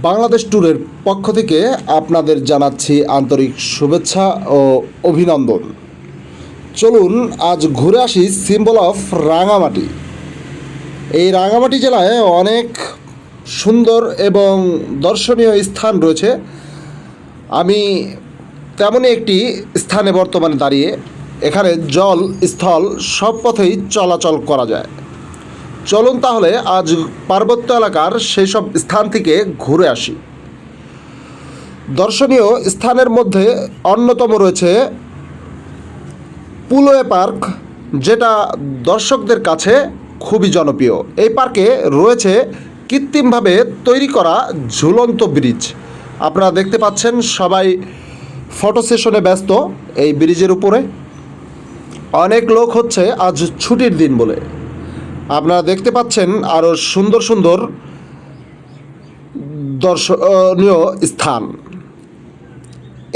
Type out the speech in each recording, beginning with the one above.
বাংলাদেশ ট্যুরের পক্ষ থেকে আপনাদের জানাচ্ছি আন্তরিক শুভেচ্ছা ও অভিনন্দন। চলুন আজ ঘুরে আসি সিম্বল অফ রাঙামাটি। এই রাঙামাটি জেলায় অনেক সুন্দর এবং দর্শনীয় স্থান রয়েছে। আমি তেমনই একটি স্থানে বর্তমানে দাঁড়িয়ে। এখানে জল স্থল সব পথেই চলাচল করা যায়। চলুন তাহলে আজ পার্বত্য এলাকার সেই সব স্থান থেকে ঘুরে আসি। দর্শনীয় স্থানের মধ্যে অন্যতম রয়েছে পুলোয়ে পার্ক, যেটা দর্শকদের কাছে খুবই জনপ্রিয়। এই পার্কে রয়েছে কৃত্রিমভাবে তৈরি করা ঝুলন্ত ব্রিজ। আপনারা দেখতে পাচ্ছেন সবাই ফটো সেশনে ব্যস্ত এই ব্রিজের উপরে। অনেক লোক হচ্ছে আজ ছুটির দিন বলে। আপনারা দেখতে পাচ্ছেন আরও সুন্দর সুন্দর দর্শনীয় স্থান।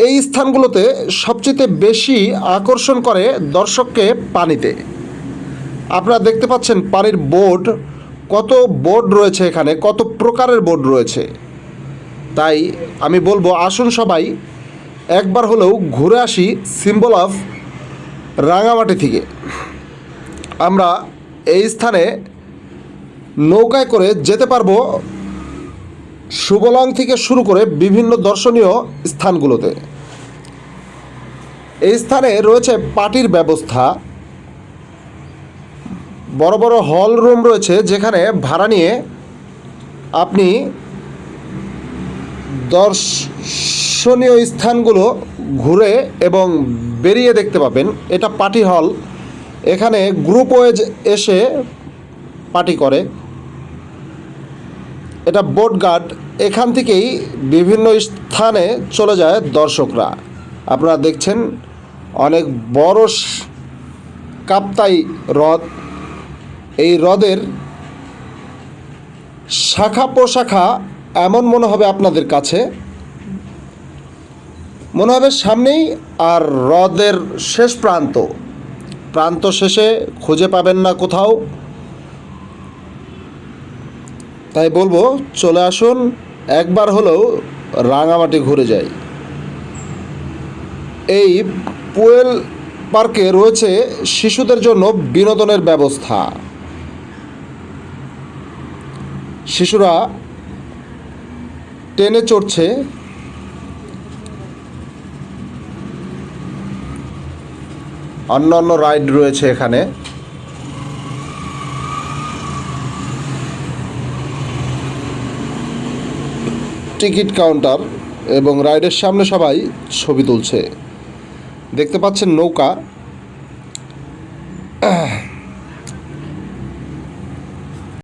এই স্থানগুলোতে সবচেয়ে বেশি আকর্ষণ করে দর্শককে পানিতে। আপনারা দেখতে পাচ্ছেন পানির বোট, কত বোট রয়েছে এখানে, কত প্রকারের বোট রয়েছে। তাই আমি বলবো আসুন সবাই একবার হলেও ঘুরে আসি সিম্বল অফ রাঙামাটি থেকে। আমরা এই স্থানে নৌকায় করে যেতে পারবো সুবলং থেকে শুরু করে বিভিন্ন দর্শনীয় স্থানগুলোতে। এই স্থানে রয়েছে পার্টির ব্যবস্থা, বড় বড় হল রুম রয়েছে যেখানে ভাড়া নিয়ে আপনি দর্শনীয় স্থানগুলো ঘুরে এবং বেরিয়ে দেখতে পাবেন। এটা পার্টি হল, এখানে গ্রুপ ওয়াইজ এসে পার্টি করে। এটা বোট গার্ড, এখান থেকেই বিভিন্ন স্থানে চলে যায় দর্শকরা। আপনারা দেখছেন অনেক বড় কাপ্তাই হ্রদ। এই হ্রদের শাখা প্রশাখা এমন মনে হবে আপনাদের কাছে, মনে হবে সামনেই, আর হ্রদের শেষ প্রান্ত শেষে খুঁজে পাবেন না কোথাও। তাই বলবো চলে আসুন একবার হলেও রাঙামাটি ঘুরে যাই। এই পুয়েল পার্কে রয়েছে শিশুদের জন্য বিনোদনের ব্যবস্থা। শিশুরা ট্রেনে চড়ছে, অন্যান্য রাইড রয়েছে এখানে। টিকিট কাউন্টার এবং রাইডের সামনে সবাই ছবি তুলছে। দেখতে পাচ্ছেন নৌকা।